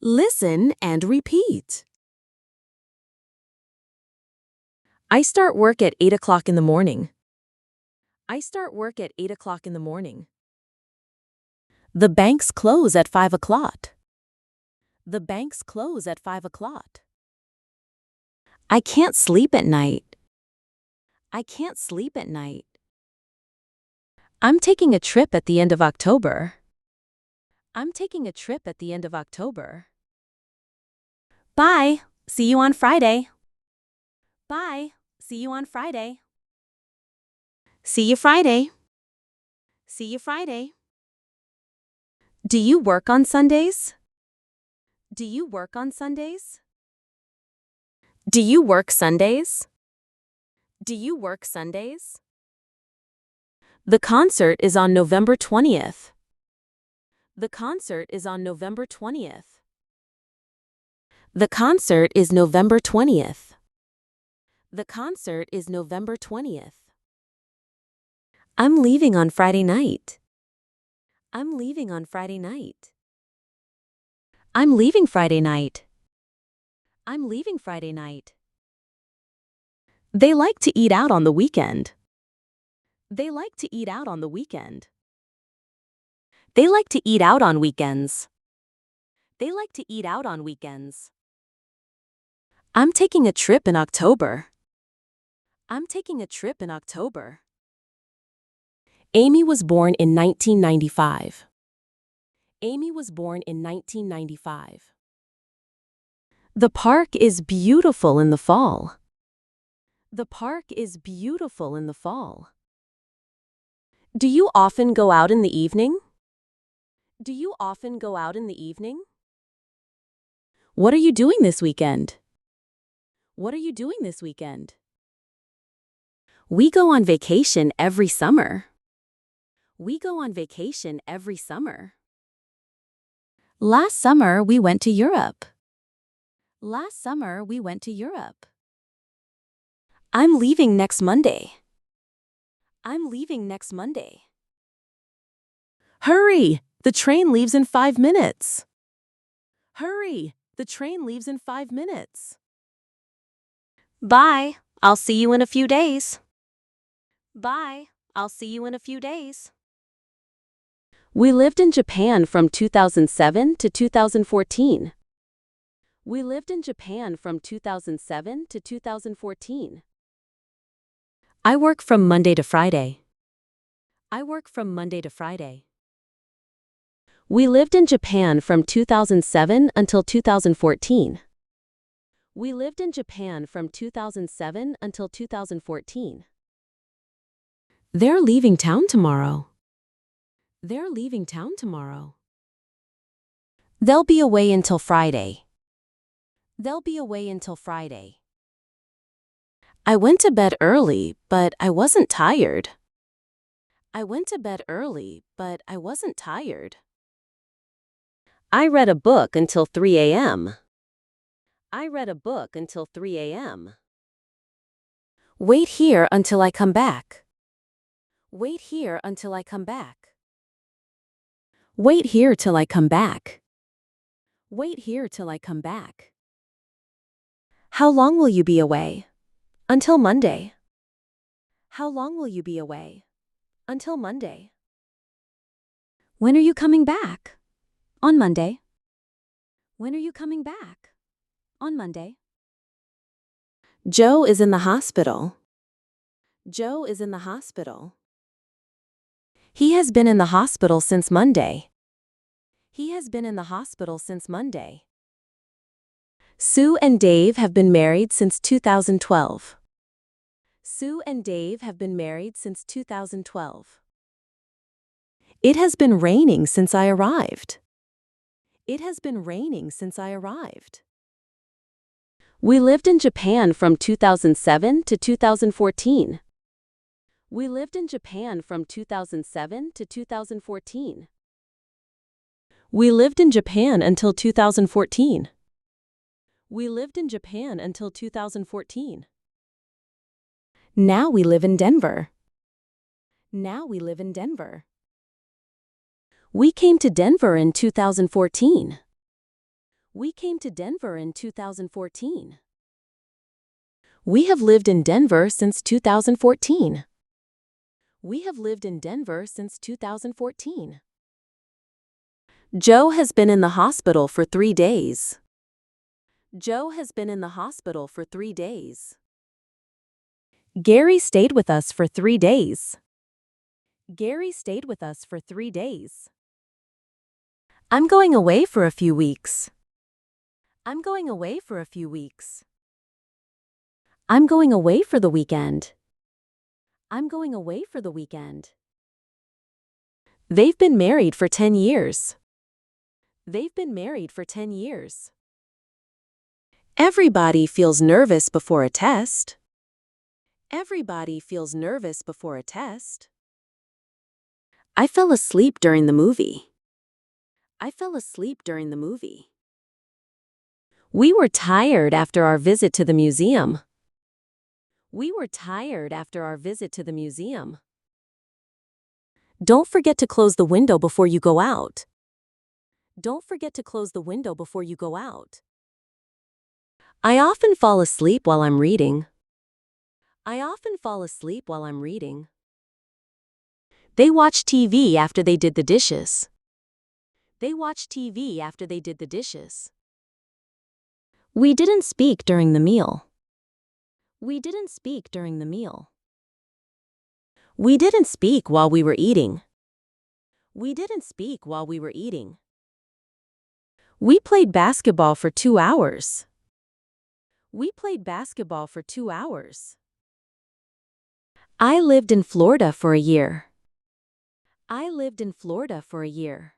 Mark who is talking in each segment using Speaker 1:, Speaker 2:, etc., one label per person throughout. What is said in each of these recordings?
Speaker 1: Listen and repeat. I start work at 8 o'clock in the morning. I start work at 8 o'clock in the morning. The banks close at 5 o'clock. The banks close at 5 o'clock. I can't sleep at night. I can't sleep at night. I'm taking a trip at the end of October. I'm taking a trip at the end of October. Bye. See you on Friday. Bye. See you on Friday. See you Friday. See you Friday. Do you work on Sundays? Do you work on Sundays? Do you work Sundays? Do you work Sundays? The concert is on November 20th. The concert is on November 20th. The concert is November 20th. The concert is November 20th. I'm leaving on Friday night. I'm leaving on Friday night. I'm leaving Friday night. I'm leaving Friday night. They like to eat out on the weekend. They like to eat out on the weekend. They like to eat out on weekends. They like to eat out on weekends. I'm taking a trip in October. I'm taking a trip in October. Amy was born in 1995. Amy was born in 1995. The park is beautiful in the fall. The park is beautiful in the fall. Do you often go out in the evening? Do you often go out in the evening? What are you doing this weekend? What are you doing this weekend? We go on vacation every summer. We go on vacation every summer. Last summer we went to Europe. Last summer we went to Europe. I'm leaving next Monday. I'm leaving next Monday. Hurry! The train leaves in 5 minutes. Hurry! The train leaves in 5 minutes. Bye. I'll see you in a few days. Bye. I'll see you in a few days. We lived in Japan from 2007 to 2014. We lived in Japan from 2007 to 2014. I work from Monday to Friday. I work from Monday to Friday. We lived in Japan from 2007 until 2014. We lived in Japan from 2007 until 2014. They're leaving town tomorrow. They're leaving town tomorrow. They'll be away until Friday. They'll be away until Friday. I went to bed early, but I wasn't tired. I went to bed early, but I wasn't tired. I read a book until 3 a.m. I read a book until 3 a.m. Wait here until I come back. Wait here until I come back. Wait here till I come back. Wait here till I come back. How long will you be away? Until Monday. How long will you be away? Until Monday. When are you coming back? On Monday. When are you coming back? On Monday. Joe is in the hospital. Joe is in the hospital. He has been in the hospital since Monday. He has been in the hospital since Monday. Sue and Dave have been married since 2012. Sue and Dave have been married since 2012. It has been raining since I arrived. It has been raining since I arrived. We lived in Japan from 2007 to 2014. We lived in Japan from 2007 to 2014. We lived in Japan until 2014. We lived in Japan until 2014. Now we live in Denver. Now we live in Denver. We came to Denver in 2014. We came to Denver in 2014. We have lived in Denver since 2014. We have lived in Denver since 2014. Joe has been in the hospital for 3 days. Joe has been in the hospital for 3 days. Gary stayed with us for 3 days. Gary stayed with us for 3 days. I'm going away for a few weeks. I'm going away for a few weeks. I'm going away for the weekend. I'm going away for the weekend. They've been married for 10 years. They've been married for 10 years. Everybody feels nervous before a test. Everybody feels nervous before a test. I fell asleep during the movie. I fell asleep during the movie. We were tired after our visit to the museum. We were tired after our visit to the museum. Don't forget to close the window before you go out. Don't forget to close the window before you go out. I often fall asleep while I'm reading. I often fall asleep while I'm reading. They watch TV after they did the dishes. They watch TV after they did the dishes. We didn't speak during the meal. We didn't speak during the meal. We didn't speak while we were eating. We didn't speak while we were eating. We played basketball for 2 hours. We played basketball for 2 hours. I lived in Florida for a year. I lived in Florida for a year.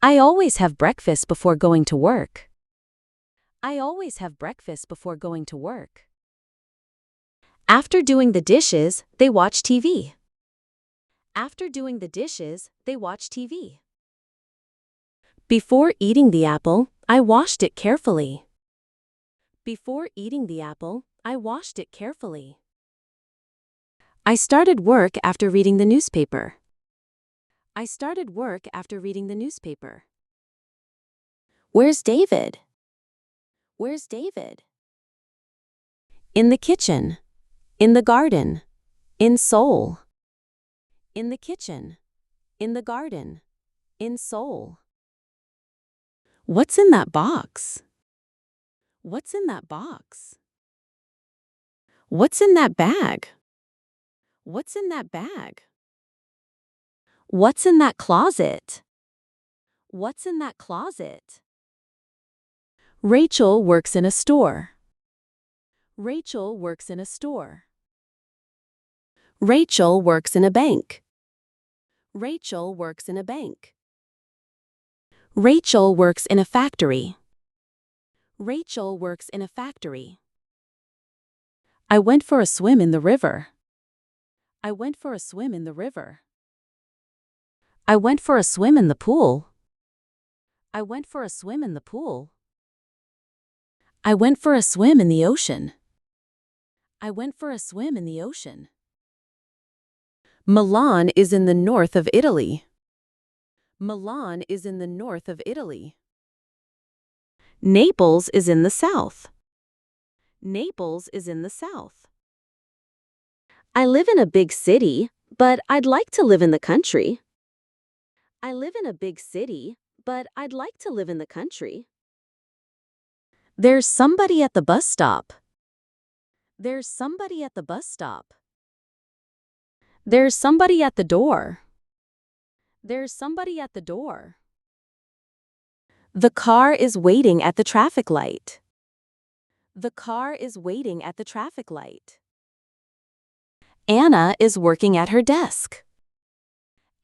Speaker 1: I always have breakfast before going to work. I always have breakfast before going to work. After doing the dishes, they watch TV. After doing the dishes, they watch TV. Before eating the apple, I washed it carefully. Before eating the apple, I washed it carefully. I started work after reading the newspaper. I started work after reading the newspaper. Where's David? Where's David? In the kitchen. In the garden. In Seoul. In the kitchen. In the garden. In Seoul. What's in that box? What's in that box? What's in that bag? What's in that bag? What's in that closet? What's in that closet? Rachel works in a store. Rachel works in a store. Rachel works in a bank. Rachel works in a bank. Rachel works in a factory. Rachel works in a factory. I went for a swim in the river. I went for a swim in the river. I went for a swim in the pool. I went for a swim in the pool. I went for a swim in the ocean. I went for a swim in the ocean. Milan is in the north of Italy. Milan is in the north of Italy. Naples is in the south. Naples is in the south. I live in a big city, but I'd like to live in the country. I live in a big city, but I'd like to live in the country. There's somebody at the bus stop. There's somebody at the bus stop. There's somebody at the door. There's somebody at the door. The car is waiting at the traffic light. The car is waiting at the traffic light. Anna is working at her desk.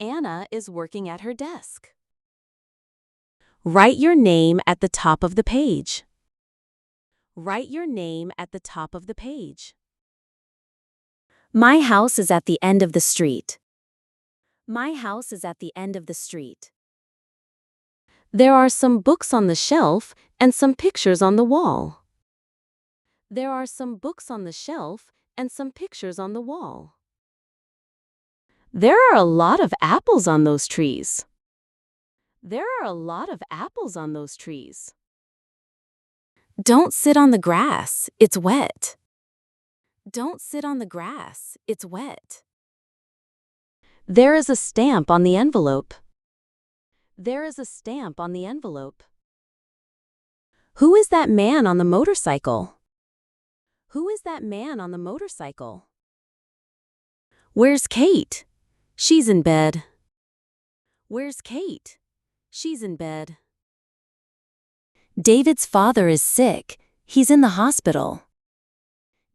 Speaker 1: Anna is working at her desk. Write your name at the top of the page. Write your name at the top of the page. My house is at the end of the street. My house is at the end of the street. There are some books on the shelf and some pictures on the wall. There are some books on the shelf and some pictures on the wall. There are a lot of apples on those trees. There are a lot of apples on those trees. Don't sit on the grass, it's wet. Don't sit on the grass, it's wet. There is a stamp on the envelope. There is a stamp on the envelope. Who is that man on the motorcycle? Who is that man on the motorcycle? Where's Kate? She's in bed. Where's Kate? She's in bed. David's father is sick. He's in the hospital.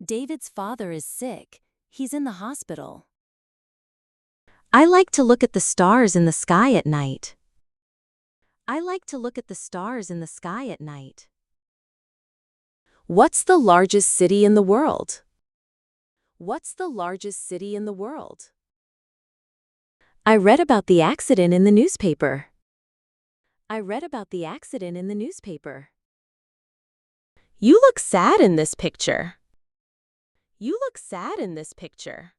Speaker 1: David's father is sick. He's in the hospital. I like to look at the stars in the sky at night. I like to look at the stars in the sky at night. What's the largest city in the world? What's the largest city in the world? I read about the accident in the newspaper. I read about the accident in the newspaper. You look sad in this picture. You look sad in this picture.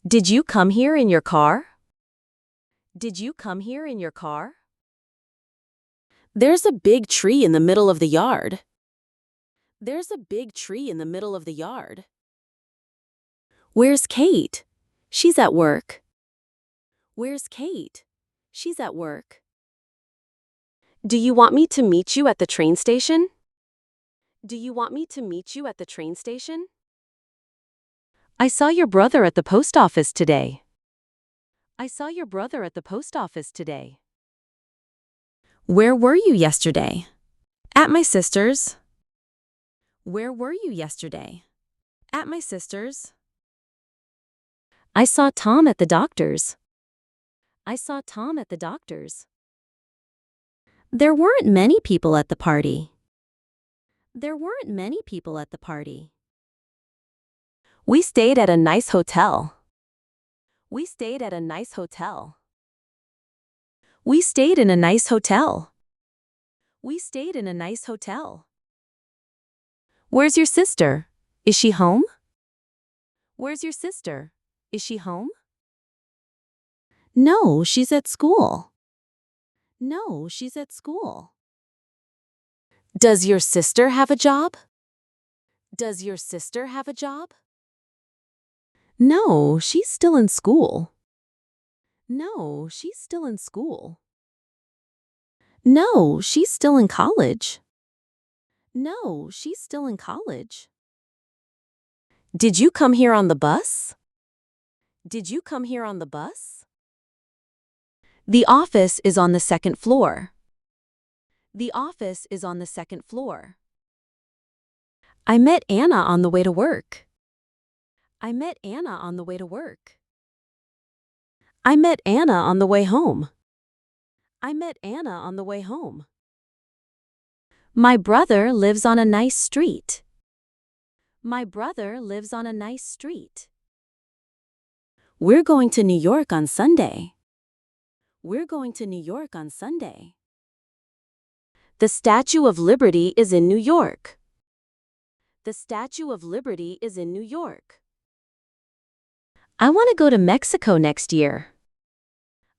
Speaker 1: Did you come here in your car? Did you come here in your car? There's a big tree in the middle of the yard. There's a big tree in the middle of the yard. Where's Kate? She's at work. Where's Kate? She's at work. Do you want me to meet you at the train station? Do you want me to meet you at the train station? I saw your brother at the post office today. I saw your brother at the post office today. Where were you yesterday? At my sister's. Where were you yesterday? At my sister's. I saw Tom at the doctor's. I saw Tom at the doctor's. There weren't many people at the party. There weren't many people at the party. We stayed at a nice hotel. We stayed at a nice hotel. We stayed in a nice hotel. We stayed in a nice hotel. Where's your sister? Is she home? Where's your sister? Is she home? No, she's at school. No, she's at school. Does your sister have a job? Does your sister have a job? No, she's still in school. No, she's still in school. No, she's still in college. No, she's still in college. Did you come here on the bus? Did you come here on the bus? The office is on the second floor. The office is on the second floor. I met Anna on the way to work. I met Anna on the way to work. I met Anna on the way home. I met Anna on the way home. My brother lives on a nice street. My brother lives on a nice street. We're going to New York on Sunday. We're going to New York on Sunday. The Statue of Liberty is in New York. The Statue of Liberty is in New York. I want to go to Mexico next year.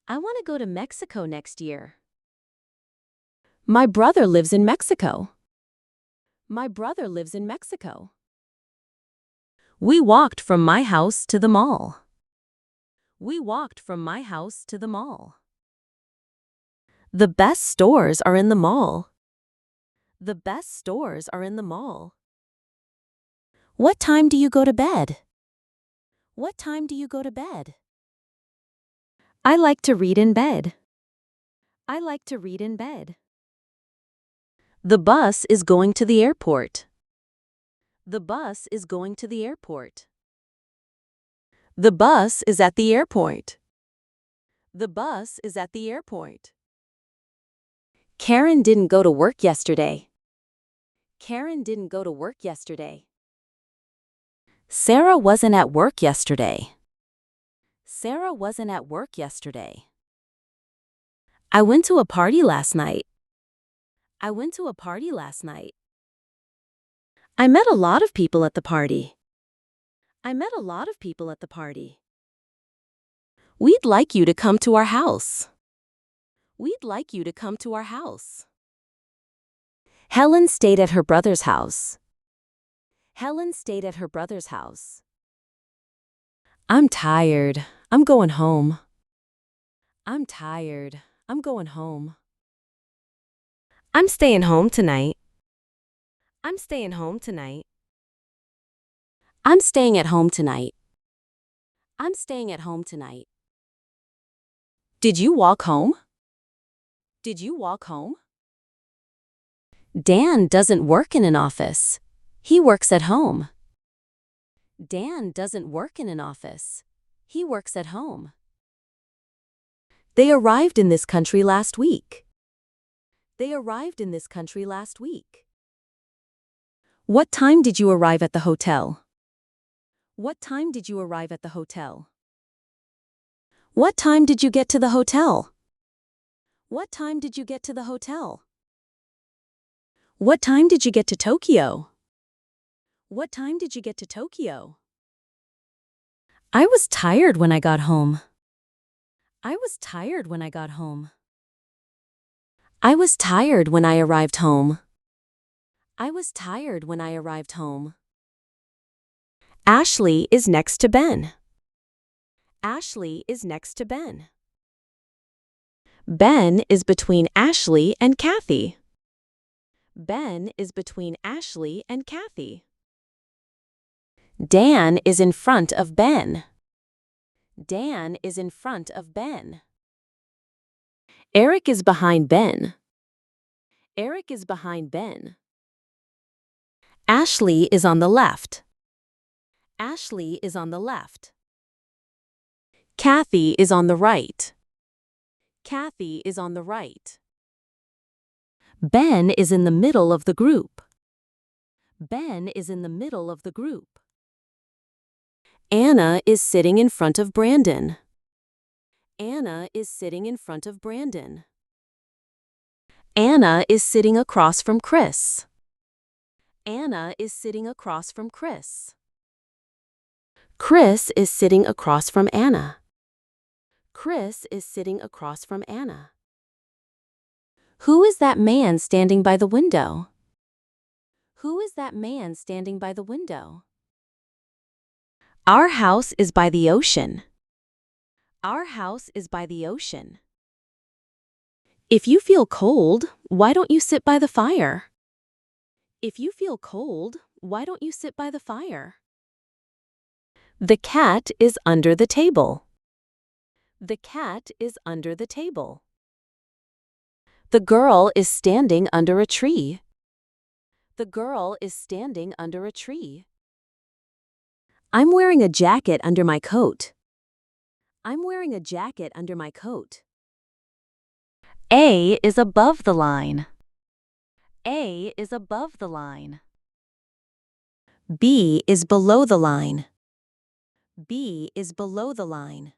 Speaker 1: I want to go to Mexico next year. My brother lives in Mexico. My brother lives in Mexico. We walked from my house to the mall. We walked from my house to the mall. The best stores are in the mall. The best stores are in the mall. What time do you go to bed? What time do you go to bed? I like to read in bed. I like to read in bed. The bus is going to the airport. The bus is going to the airport. The bus is at the airport. The bus is at the airport. Karen didn't go to work yesterday. Karen didn't go to work yesterday. Sarah wasn't at work yesterday. Sarah wasn't at work yesterday. I went to a party last night. I went to a party last night. I met a lot of people at the party. I met a lot of people at the party. We'd like you to come to our house. We'd like you to come to our house. Helen stayed at her brother's house. Helen stayed at her brother's house. I'm tired. I'm going home. I'm tired. I'm going home. I'm staying home tonight. I'm staying home tonight. I'm staying at home tonight. I'm staying at home tonight. Did you walk home? Did you walk home? Dan doesn't work in an office. He works at home. Dan doesn't work in an office. He works at home. They arrived in this country last week. They arrived in this country last week. What time did you arrive at the hotel? What time did you arrive at the hotel? What time did you get to the hotel? What time did you get to the hotel? What time did you get to Tokyo? What time did you get to Tokyo? I was tired when I got home. I was tired when I got home. I was tired when I arrived home. I was tired when I arrived home. Ashley is next to Ben. Ashley is next to Ben. Ben is between Ashley and Kathy. Ben is between Ashley and Kathy. Dan is in front of Ben. Dan is in front of Ben. Eric is behind Ben. Eric is behind Ben. Ashley is on the left. Ashley is on the left. Kathy is on the right. Kathy is on the right. Ben is in the middle of the group. Ben is in the middle of the group. Anna is sitting in front of Brandon. Anna is sitting in front of Brandon. Anna is sitting across from Chris. Anna is sitting across from Chris. Chris is sitting across from Anna. Chris is sitting across from Anna. Who is that man standing by the window? Who is that man standing by the window? Our house is by the ocean. Our house is by the ocean. If you feel cold, why don't you sit by the fire? If you feel cold, why don't you sit by the fire? The cat is under the table. The cat is under the table. The girl is standing under a tree. The girl is standing under a tree. I'm wearing a jacket under my coat. I'm wearing a jacket under my coat. A is above the line. A is above the line. B is below the line. B is below the line.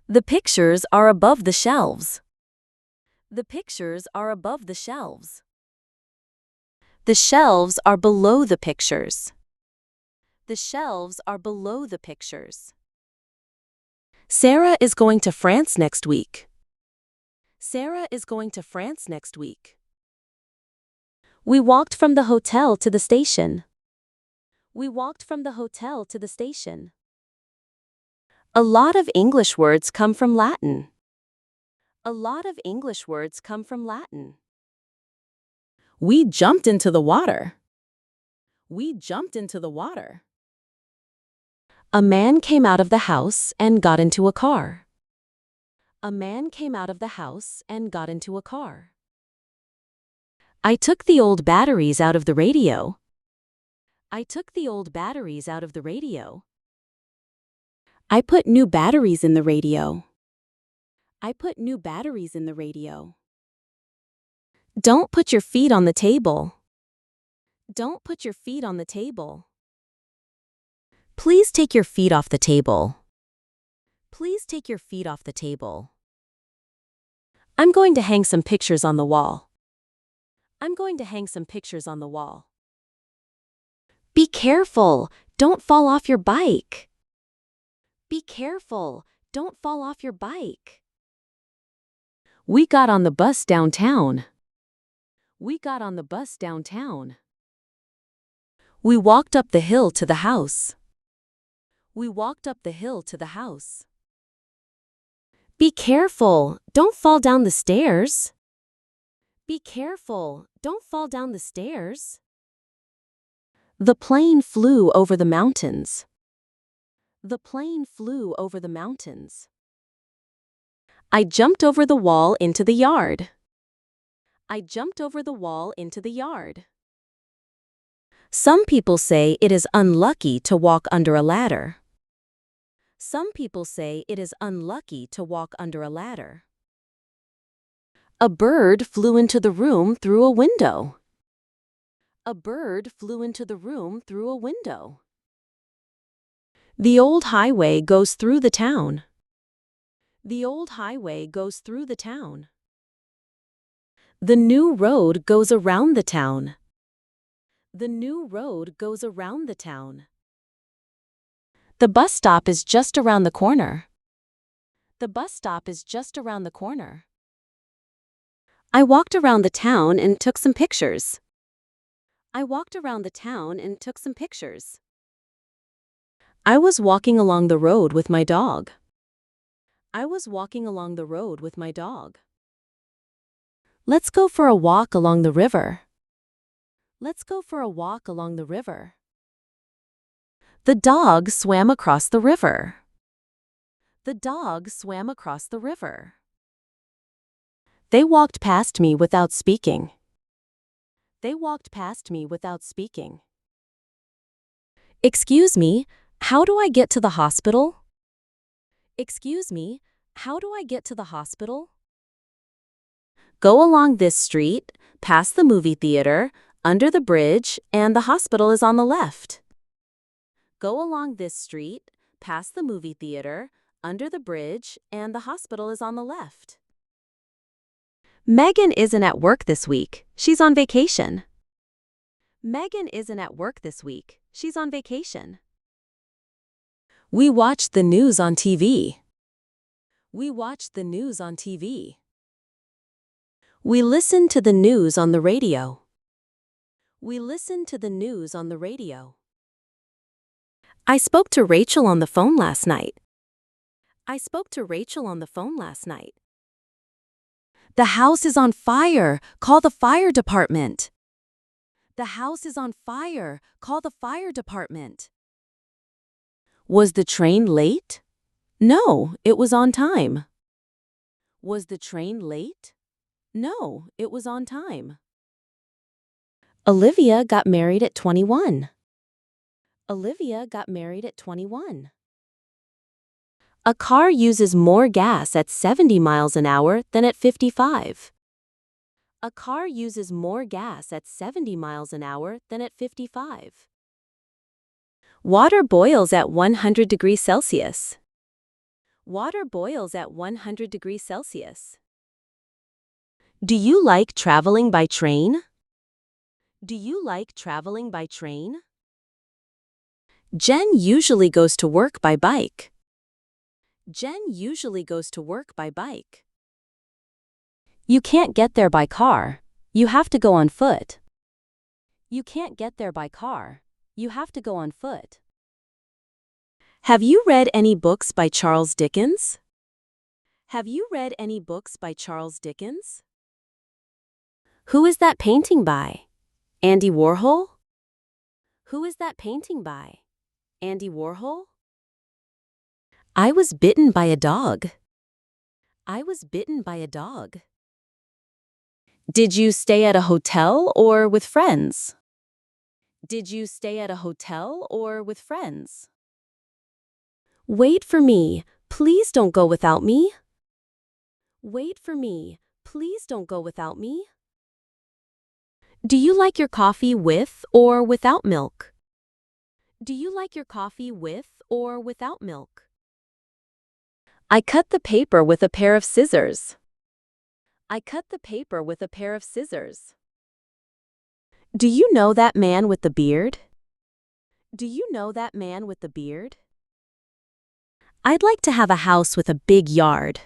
Speaker 1: The pictures are above the shelves. The pictures are above the shelves. The shelves are below the pictures. The shelves are below the pictures. Sarah is going to France next week. Sarah is going to France next week. We walked from the hotel to the station. We walked from the hotel to the station. A lot of English words come from Latin. A lot of English words come from Latin. We jumped into the water. We jumped into the water. A man came out of the house and got into a car. A man came out of the house and got into a car. I took the old batteries out of the radio. I took the old batteries out of the radio. I put new batteries in the radio. I put new batteries in the radio. Don't put your feet on the table. Don't put your feet on the table. Please take your feet off the table. Please take your feet off the table. I'm going to hang some pictures on the wall. I'm going to hang some pictures on the wall. Be careful, don't fall off your bike. Be careful, don't fall off your bike. We got on the bus downtown. We got on the bus downtown. We walked up the hill to the house. We walked up the hill to the house. Be careful, don't fall down the stairs. Be careful, don't fall down the stairs. The plane flew over the mountains. The plane flew over the mountains. I jumped over the wall into the yard. I jumped over the wall into the yard. Some people say it is unlucky to walk under a ladder. Some people say it is unlucky to walk under a ladder. A bird flew into the room through a window. A bird flew into the room through a window. The old highway goes through the town. The old highway goes through the town. The new road goes around the town. The new road goes around the town. The bus stop is just around the corner. The bus stop is just around the corner. I walked around the town and took some pictures. I walked around the town and took some pictures. I was walking along the road with my dog. I was walking along the road with my dog. Let's go for a walk along the river. Let's go for a walk along the river. The dog swam across the river. The dog swam across the river. They walked past me without speaking. They walked past me without speaking. Excuse me, how do I get to the hospital? Excuse me, how do I get to the hospital? Go along this street, past the movie theater, under the bridge, and the hospital is on the left. Go along this street, past the movie theater, under the bridge, and the hospital is on the left. Megan isn't at work this week. She's on vacation. Megan isn't at work this week. She's on vacation. We watched the news on TV. We watched the news on TV. We listened to the news on the radio. We listened to the news on the radio. I spoke to Rachel on the phone last night. I spoke to Rachel on the phone last night. The house is on fire. Call the fire department. The house is on fire. Call the fire department. Was the train late? No, it was on time. Was the train late? No, it was on time. Olivia got married at 21. Olivia got married at 21. A car uses more gas at 70 miles an hour than at 55. A car uses more gas at 70 miles an hour than at 55. Water boils at 100 degrees Celsius. Water boils at 100 degrees Celsius. Do you like traveling by train? Do you like traveling by train? Jen usually goes to work by bike. Jen usually goes to work by bike. You can't get there by car. You have to go on foot. You can't get there by car. You have to go on foot. Have you read any books by Charles Dickens? Have you read any books by Charles Dickens? Who is that painting by? Andy Warhol? Who is that painting by? Andy Warhol? I was bitten by a dog. I was bitten by a dog. Did you stay at a hotel or with friends? Did you stay at a hotel or with friends? Wait for me. Please don't go without me. Wait for me. Please don't go without me. Do you like your coffee with or without milk? Do you like your coffee with or without milk? I cut the paper with a pair of scissors. I cut the paper with a pair of scissors. Do you know that man with the beard? Do you know that man with the beard? I'd like to have a house with a big yard.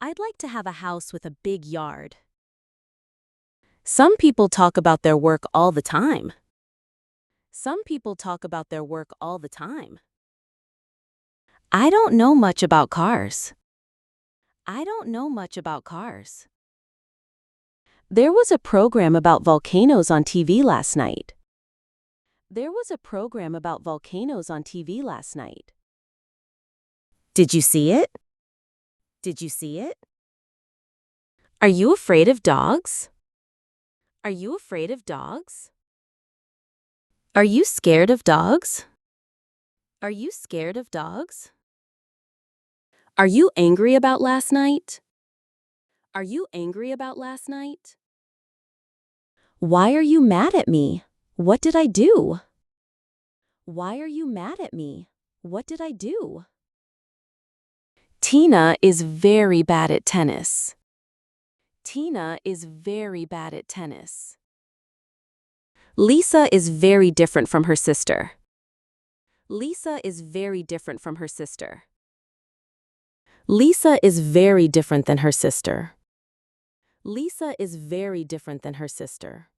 Speaker 1: I'd like to have a house with a big yard. Some people talk about their work all the time. Some people talk about their work all the time. I don't know much about cars. I don't know much about cars. There was a program about volcanoes on TV last night. There was a program about volcanoes on TV last night. Did you see it? Did you see it? Are you afraid of dogs? Are you afraid of dogs? Are you scared of dogs? Are you scared of dogs? Are you angry about last night? Are you angry about last night? Why are you mad at me? What did I do? Why are you mad at me? What did I do? Tina is very bad at tennis. Tina is very bad at tennis. Lisa is very different from her sister. Lisa is very different from her sister. Lisa is very different than her sister. Lisa is very different than her sister.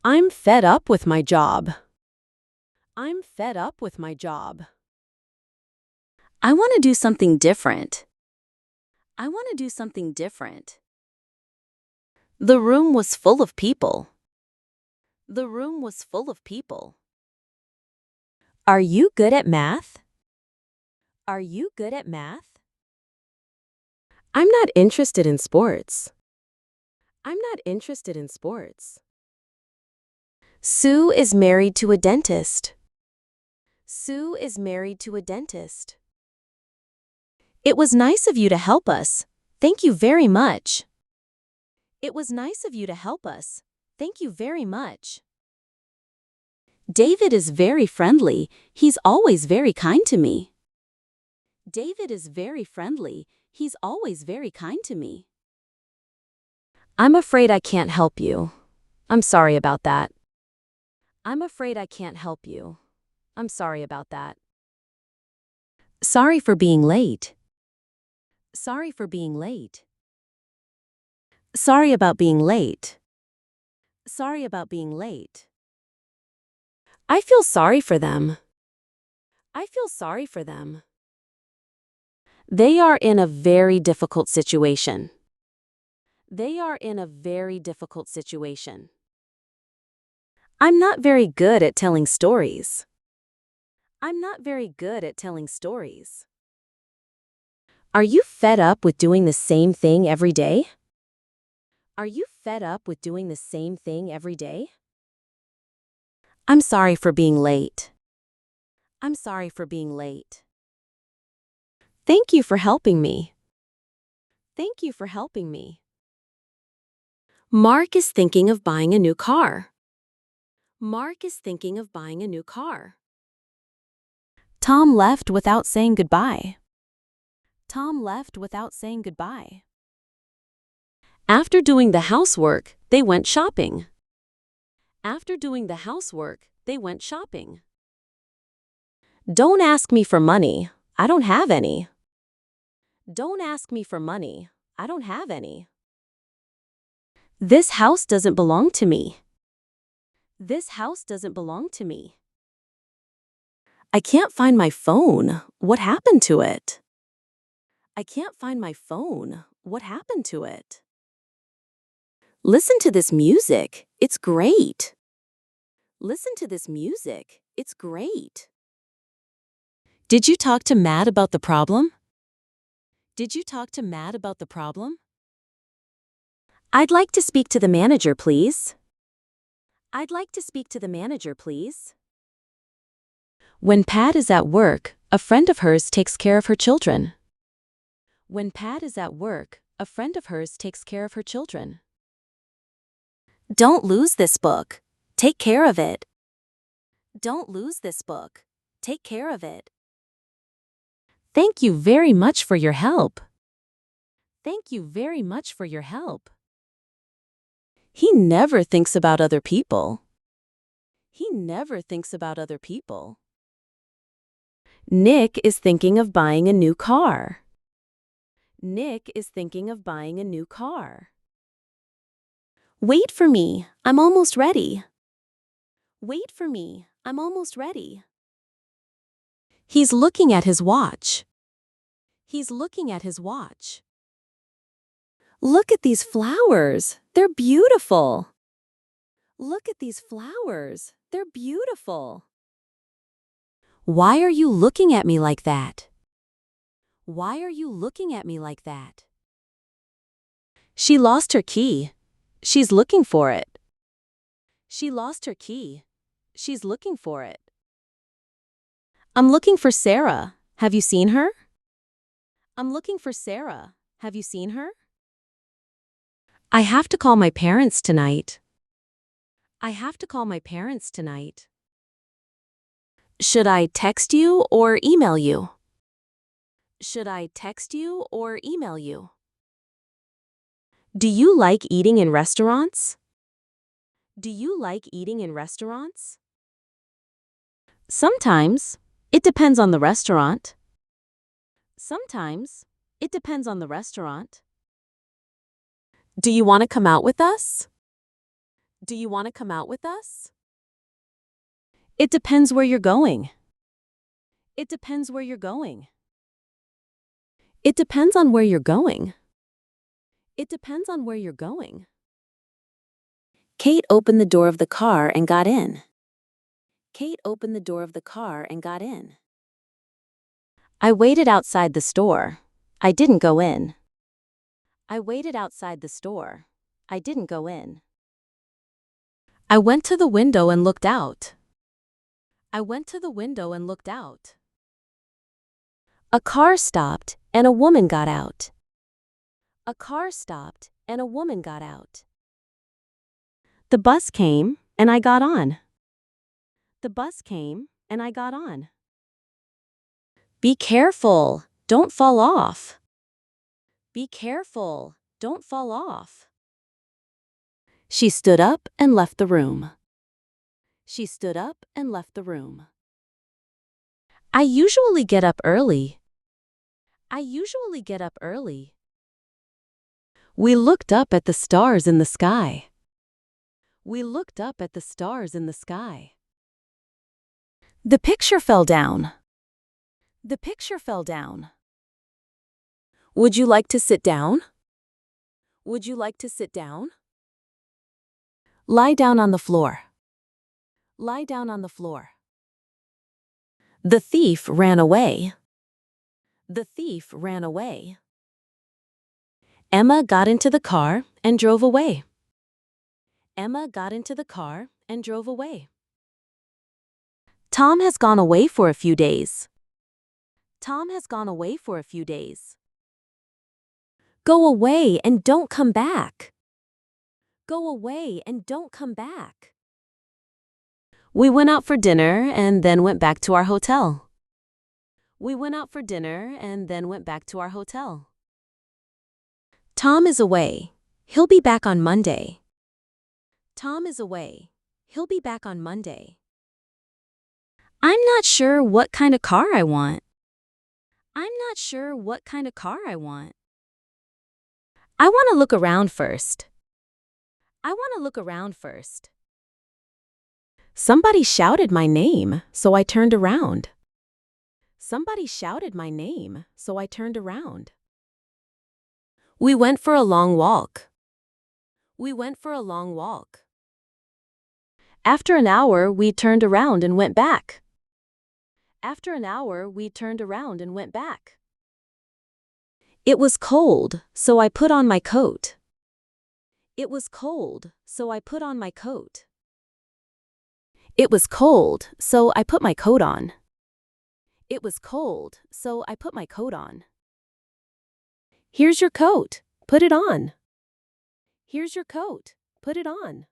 Speaker 1: I'm fed up with my job. I'm fed up with my job. I want to do something different. I want to do something different. The room was full of people. The room was full of people. Are you good at math? Are you good at math? I'm not interested in sports. I'm not interested in sports. Sue is married to a dentist. Sue is married to a dentist. It was nice of you to help us. Thank you very much. It was nice of you to help us. Thank you very much. David is very friendly. He's always very kind to me. David is very friendly. He's always very kind to me. I'm afraid I can't help you. I'm sorry about that. I'm afraid I can't help you. I'm sorry about that. Sorry for being late. Sorry for being late. Sorry about being late. Sorry about being late. I feel sorry for them. I feel sorry for them. They are in a very difficult situation. They are in a very difficult situation. I'm not very good at telling stories. I'm not very good at telling stories. Are you fed up with doing the same thing every day? Are you fed up with doing the same thing every day? I'm sorry for being late. I'm sorry for being late. Thank you for helping me. Thank you for helping me. Mark is thinking of buying a new car. Mark is thinking of buying a new car. Tom left without saying goodbye. Tom left without saying goodbye. After doing the housework, they went shopping. After doing the housework, they went shopping. Don't ask me for money. I don't have any. Don't ask me for money. I don't have any. This house doesn't belong to me. This house doesn't belong to me. I can't find my phone. What happened to it? I can't find my phone. What happened to it? Listen to this music. It's great. Listen to this music. It's great. Did you talk to Matt about the problem? Did you talk to Matt about the problem? I'd like to speak to the manager, please. I'd like to speak to the manager, please. When Pat is at work, a friend of hers takes care of her children. When Pat is at work, a friend of hers takes care of her children. Don't lose this book. Take care of it. Don't lose this book. Take care of it. Thank you very much for your help. Thank you very much for your help. He never thinks about other people. He never thinks about other people. Nick is thinking of buying a new car. Nick is thinking of buying a new car. Wait for me, I'm almost ready. Wait for me, I'm almost ready. He's looking at his watch. He's looking at his watch. Look at these flowers, they're beautiful. Look at these flowers, they're beautiful. Why are you looking at me like that? Why are you looking at me like that? She lost her key. She's looking for it. She lost her key. She's looking for it. I'm looking for Sarah. Have you seen her? I'm looking for Sarah. Have you seen her? I have to call my parents tonight. I have to call my parents tonight. Should I text you or email you? Should I text you or email you? Do you like eating in restaurants? Do you like eating in restaurants? Sometimes. It depends on the restaurant. Sometimes. It depends on the restaurant. Do you want to come out with us? Do you want to come out with us? It depends where you're going. It depends where you're going. It depends on where you're going. It depends on where you're going. Kate opened the door of the car and got in. Kate opened the door of the car and got in. I waited outside the store. I didn't go in. I waited outside the store. I didn't go in. I went to the window and looked out. I went to the window and looked out. A car stopped and a woman got out. A car stopped and a woman got out. The bus came and I got on. The bus came and I got on. Be careful, don't fall off. Be careful, don't fall off. She stood up and left the room. She stood up and left the room. I usually get up early. I usually get up early. We looked up at the stars in the sky. We looked up at the stars in the sky. The picture fell down. The picture fell down. Would you like to sit down? Would you like to sit down? Lie down on the floor. Lie down on the floor. The thief ran away. The thief ran away. Emma got into the car and drove away. Emma got into the car and drove away. Tom has gone away for a few days. Tom has gone away for a few days. Go away and don't come back. Go away and don't come back. We went out for dinner and then went back to our hotel. We went out for dinner and then went back to our hotel. Tom is away. He'll be back on Monday. Tom is away. He'll be back on Monday. I'm not sure what kind of car I want. I'm not sure what kind of car I want. I want to look around first. I want to look around first. Somebody shouted my name, so I turned around. Somebody shouted my name, so I turned around. We went for a long walk. We went for a long walk. After an hour, we turned around and went back. After an hour, we turned around and went back. It was cold, so I put on my coat. It was cold, so I put on my coat. It was cold, so I put my coat on. It was cold, so I put my coat on. Here's your coat. Put it on. Here's your coat. Put it on.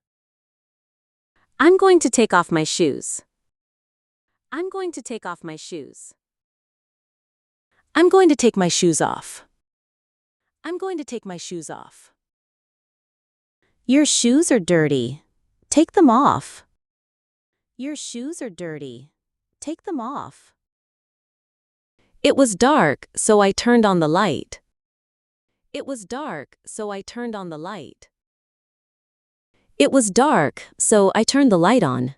Speaker 1: I'm going to take off my shoes. I'm going to take off my shoes. I'm going to take my shoes off. I'm going to take my shoes off. Your shoes are dirty. Take them off. Your shoes are dirty. Take them off. It was dark, so I turned on the light. It was dark, so I turned on the light. It was dark, so I turned the light on.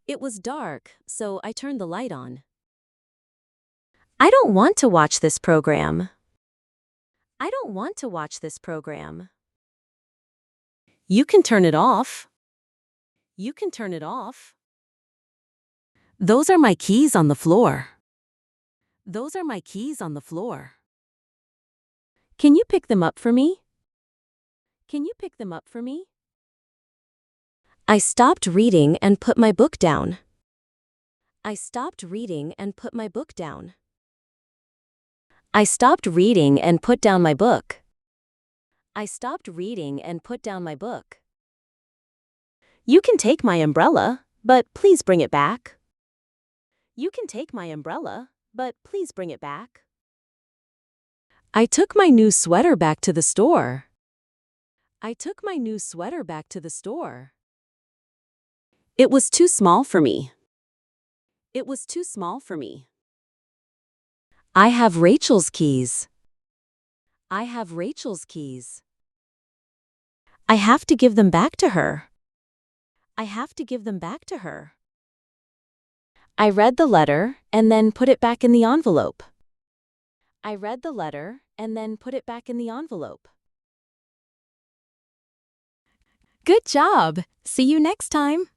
Speaker 1: It was dark, so I turned the light on. I don't want to watch this program. I don't want to watch this program. You can turn it off. You can turn it off. Those are my keys on the floor. Those are my keys on the floor. Can you pick them up for me? Can you pick them up for me? I stopped reading and put my book down. I stopped reading and put my book down. I stopped reading and put down my book. I stopped reading and put down my book. You can take my umbrella, but please bring it back. You can take my umbrella, but please bring it back. I took my new sweater back to the store. I took my new sweater back to the store. It was too small for me. It was too small for me. I have Rachel's keys. I have Rachel's keys. I have to give them back to her. I have to give them back to her. I read the letter and then put it back in the envelope. I read the letter and then put it back in the envelope. Good job! See you next time.